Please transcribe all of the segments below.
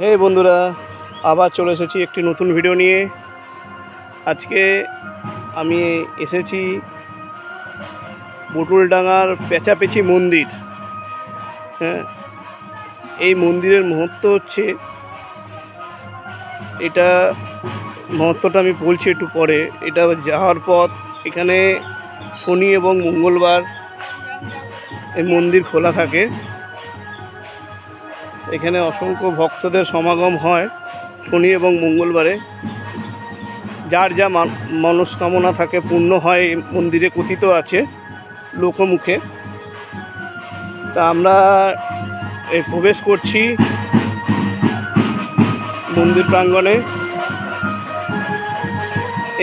হে বন্ধুরা, আবার চলে এসেছি একটি নতুন ভিডিও নিয়ে। আজকে আমি এসেছি বটুলডাঙ্গার পেঁচাপেচি মন্দির। হ্যাঁ, এই মন্দিরের মহত্ব হচ্ছে, এটা মহত্বটা আমি বলছি একটু পরে। এটা যাওয়ার পথ, এখানে শনি এবং মঙ্গলবার এই মন্দির খোলা থাকে। এখানে অসংখ্য ভক্তদের সমাগম হয় শনি এবং মঙ্গলবারে। যার যা মনস্কামনা থাকে পূর্ণ হয় এই মন্দিরে কথিত আছে লোকমুখে। তা আমরা প্রবেশ করছি মন্দির প্রাঙ্গণে।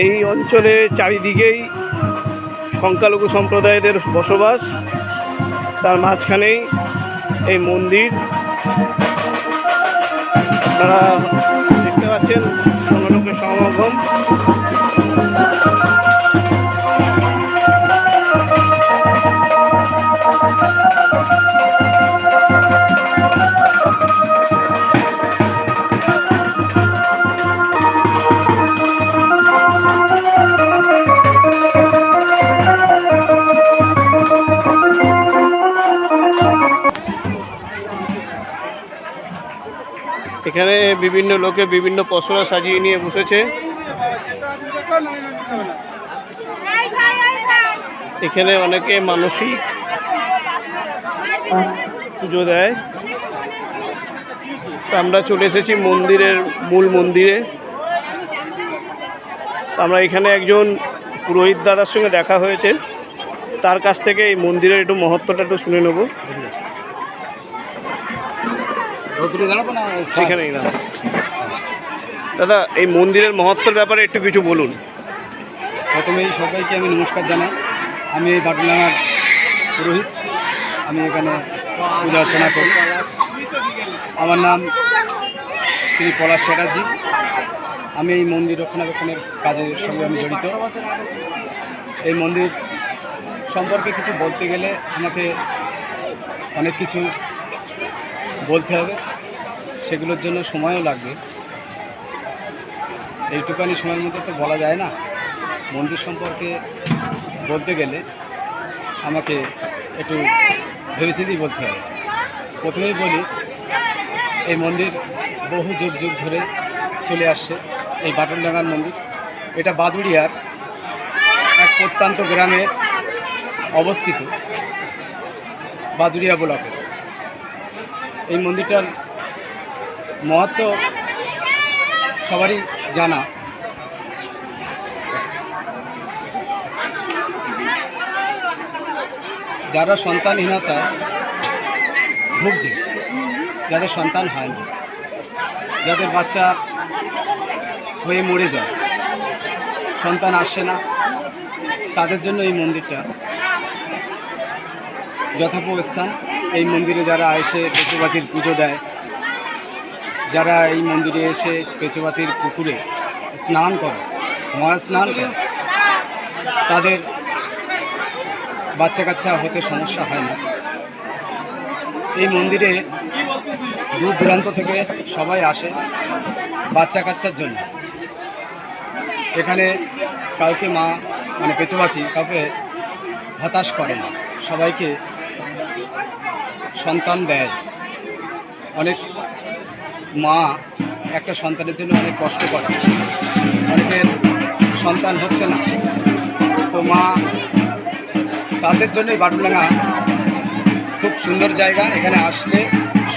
এই অঞ্চলে চারিদিকেই সংখ্যালঘু সম্প্রদায়দের বসবাস, তার মাঝখানেই এই মন্দির। আপনারা দেখতে পাচ্ছেন লোকের সমাগম। এখানে বিভিন্ন লোকে বিভিন্ন পসরা সাজিয়ে নিয়ে বসেছে। এখানে অনেকে মানসিক পুজো দেয়। আমরা চলে এসেছি মন্দিরের মূল মন্দিরে। আমরা এখানে একজন পুরোহিত দাদার সঙ্গে দেখা হয়েছে, তার কাছ থেকে এই মন্দিরের একটু মহত্বটা একটু শুনে নেব। এখানেই না দাদা, এই মন্দিরের মহত্বের ব্যাপারে একটু কিছু বলুন। প্রথমেই সবাইকে আমি নমস্কার জানাই। আমি এই বাটুলডাঙ্গার পুরোহিত। আমি এখানে পূজা অর্চনা করি। আমার নাম শ্রী পলাশ চ্যাটার্জি। আমি এই মন্দির রক্ষণাবেক্ষণের কাজের সঙ্গে আমি জড়িত। এই মন্দির সম্পর্কে কিছু বলতে গেলে আমাকে অনেক কিছু বলতে হবে, সেগুলোর জন্য সময়ও লাগবে। এইটুকানি সময়ের মধ্যে তো বলা যায় না। মন্দির সম্পর্কে বলতে গেলে আমাকে একটু ভেবেচিন্তেই বলতে হবে। প্রথমেই বলি, এই মন্দির বহু যুগ যুগ ধরে চলে আসছে। এই বাটুলডাঙ্গার মন্দির, এটা বাদুড়িয়ার এক প্রত্যন্ত গ্রামে অবস্থিত, বাদুড়িয়া ব্লকে। এই মন্দিরটার মহত্ব সবারই জানা। যারা সন্তানহীনতায় ভুগছে, যাদের সন্তান হয় না, যাদের বাচ্চা হয়ে মরে যায়, সন্তান আসছে না, তাদের জন্য এই মন্দিরটা যথার্থ স্থান। এই মন্দিরে যারা এসে পেঁচুবাচির পুজো দেয়, যারা এই মন্দিরে এসে পেঁচুবাচির পুকুরে স্নান করে, মহা স্নান করে, তাদের বাচ্চা কাচ্চা হতে সমস্যা হয় না। এই মন্দিরে দূর দূরান্ত থেকে সবাই আসে বাচ্চা কাচ্চার জন্য। এখানে কাউকে মা মানে পেঁচুবাচি কাউকে হতাশ করে না, সবাইকে সন্তান দেয়। অনেক মা একটা সন্তানের জন্য অনেক কষ্ট করে, অনেকের সন্তান হচ্ছে না, তো মা তাদের জন্যই বাটুলডাঙ্গা খুব সুন্দর জায়গা। এখানে আসলে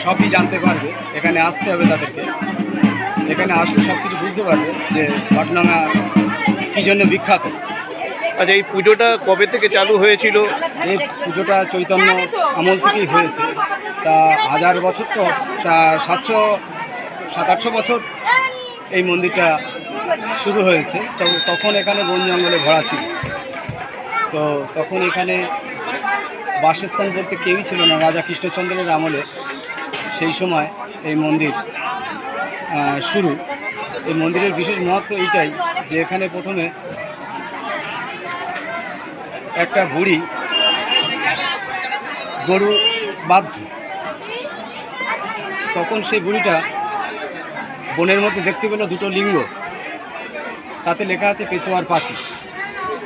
সবই জানতে পারবে, এখানে আসতে হবে তাদেরকে। এখানে আসলে সব কিছু বুঝতে পারবে যে বাটুলডাঙ্গা কী জন্য বিখ্যাত। আচ্ছা, এই পুজোটা কবে থেকে চালু হয়েছিল? এই পুজোটা চৈতন্য আমল থেকেই হয়েছে। তা 1000 বছর, তো 700-800 বছর এই মন্দিরটা শুরু হয়েছে। তো তখন এখানে বন জঙ্গলে ভরা ছিল। তো তখন এখানে বাসস্থান বলতে কেউই ছিল না। রাজা কৃষ্ণচন্দ্রের আমলে সেই সময় এই মন্দির শুরু। এই মন্দিরের বিশেষ মহত্ব এইটাই যে এখানে প্রথমে একটা বুড়ি গরু বাধ্য, তখন সেই বুড়িটা বনের মধ্যে দেখতে পেল দুটো লিঙ্গ, তাতে লেখা আছে পেচোয়ার পাচি।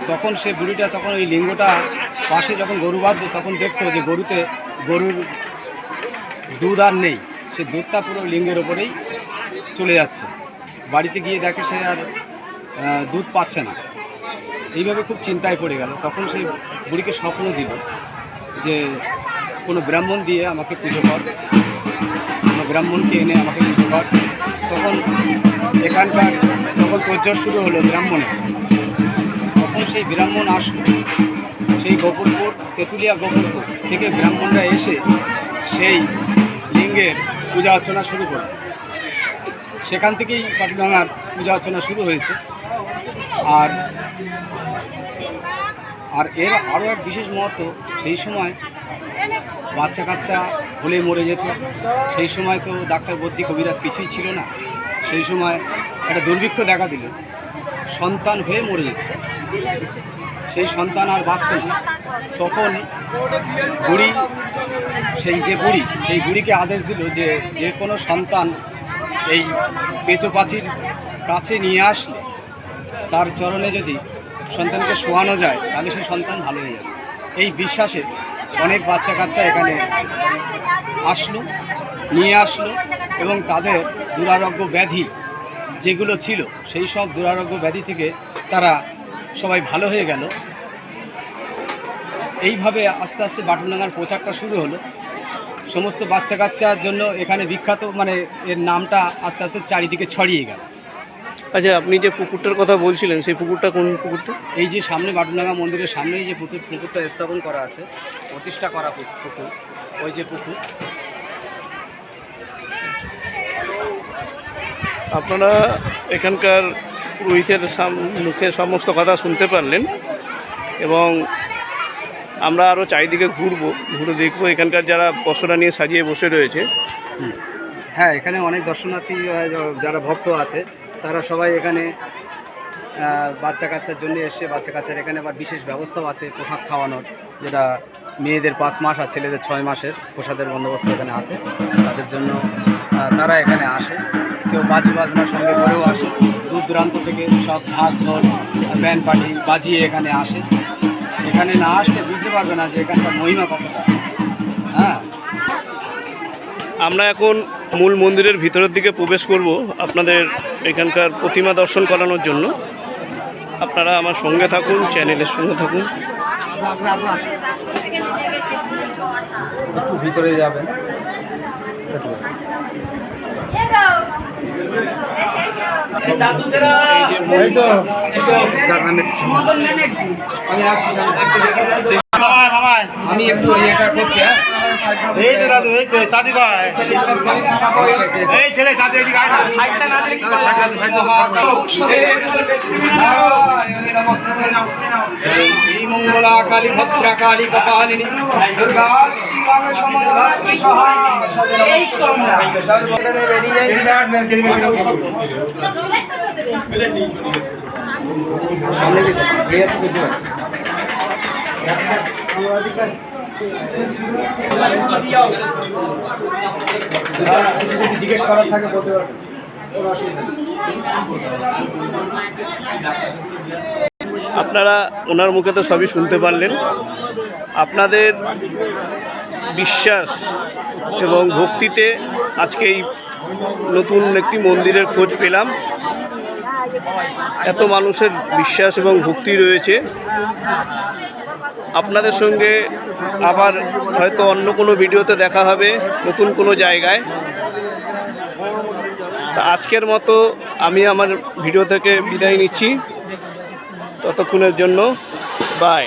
তখন সে বুড়িটা তখন ওই লিঙ্গটা পাশে যখন গরু বাঁধতো তখন দেখতো যে গরুর দুধ আর নেই, সে দুধটা পুরো লিঙ্গের ওপরেই চলে যাচ্ছে। বাড়িতে গিয়ে দেখে সে আর দুধ পাচ্ছে না। এইভাবে খুব চিন্তায় পড়ে গেল। তখন সেই বুড়িকে স্বপ্ন দিল যে কোনো ব্রাহ্মণ দিয়ে আমাকে পুজো কর, কোনো ব্রাহ্মণকে এনে আমাকে পুজো কর। তখন এখানকার যখন তোড়জোড় শুরু হলো ব্রাহ্মণের, তখন সেই ব্রাহ্মণ আসলো সেই গোকুলপুর, তেঁতুলিয়া গোকুলপুর থেকে ব্রাহ্মণরা এসে সেই লিঙ্গের পূজা অর্চনা শুরু করল। সেখান থেকেই বাটুলডাঙ্গার পূজা অর্চনা শুরু হয়েছে। আর এর আরও এক বিশেষ মহত্ব, সেই সময় বাচ্চা কাচ্চা হলে মরে যেত। সেই সময় তো ডাক্তার বদ্যি কবিরাজ কিছুই ছিল না। সেই সময় একটা দুর্ভিক্ষ দেখা দিল, সন্তান হয়ে মরে যেত, সেই সন্তান আর বাঁচত না। তখন বুড়ি, সেই বুড়িকে আদেশ দিল যে যে কোনো সন্তান এই পেঁচো পাচির কাছে নিয়ে আসলে তার চরণে যদি সন্তানকে শোয়ানো যায় তাহলে সেই সন্তান ভালো হয়ে যাবে। এই বিশ্বাসে অনেক বাচ্চা কাচ্চা এখানে নিয়ে আসলো এবং তাদের দুরারোগ্য ব্যাধি যেগুলো ছিল সেই সব দুরারোগ্য ব্যাধি থেকে তারা সবাই ভালো হয়ে গেল। এইভাবে আস্তে আস্তে বাটুলডাঙ্গার প্রচারটা শুরু হলো। সমস্ত বাচ্চা কাচ্চার জন্য এখানে বিখ্যাত, মানে এর নামটা আস্তে আস্তে চারিদিকে ছড়িয়ে গেল। আচ্ছা, আপনি যে পুকুরটার কথা বলছিলেন সেই পুকুরটা কোন পুকুরটা? এই যে সামনে বাটুলডাঙ্গা মন্দিরের সামনেই যে পুকুরটা স্থাপন করা আছে, প্রতিষ্ঠা করা পুকুর, ওই যে পুকুর। আপনারা এখানকার পুরোহিতের মুখে সমস্ত কথা শুনতে পারলেন এবং আমরা আরও চারিদিকে ঘুরে দেখবো এখানকার যারা পশরা নিয়ে সাজিয়ে বসে রয়েছে। হ্যাঁ, এখানে অনেক দর্শনার্থী যারা ভক্ত আছে তারা সবাই এখানে বাচ্চা কাচ্চার জন্য এসছে। বাচ্চা কাচ্চার এখানে আবার বিশেষ ব্যবস্থাও আছে প্রসাদ খাওয়ানোর, যেটা মেয়েদের 5 মাস আর ছেলেদের 6 মাসের প্রসাদের বন্দোবস্ত এখানে আছে। তাদের জন্য তারা এখানে আসে। কেউ বাজি বাজনার সঙ্গে করেও আসে, দূর দূরান্ত থেকে সব ঢাক ঢোল ব্যান্ড পার্টি বাজিয়ে এখানে আসে। এখানে না আসলে বুঝতে পারবে না যে এখানকার মহিমা কতটা। হ্যাঁ, আমরা এখন মূল মন্দিরের ভিতরের দিকে প্রবেশ করব আপনাদের এখানকার প্রতিমা দর্শন করানোর জন্য। আপনারা আমার সঙ্গে থাকুন, চ্যানেলের সঙ্গে থাকুন। একটু ভিতরে যাবেন। আমি একটু এটা করছি। এই তো দাদু, এই তো দাদি ভাই, এই ছেলে দাদি এদিকে আয় না, সাইডটা না দিলে কি করে? শ্রী মঙ্গলা কালী ভদ্রা কালী কপালিনী দুর্গা শিবাঙ্গ সময় সহায়। সামনে জিজ্ঞেস করার থাকে বলতে পারবেন, কোনো অসুবিধা নেই। আপনারা ওনার মুখে তো সবই শুনতে পারলেন। আপনাদের বিশ্বাস এবং ভক্তিতে আজকে এই নতুন একটি মন্দিরের খোঁজ পেলাম। এত মানুষের বিশ্বাস এবং ভক্তি রয়েছে। আপনাদের সঙ্গে আবার হয়তো অন্য কোনো ভিডিওতে দেখা হবে নতুন কোনো জায়গায়। তা আজকের মতো আমি আমার ভিডিও থেকে বিদায় নিচ্ছি। ততক্ষণের জন্য বাই।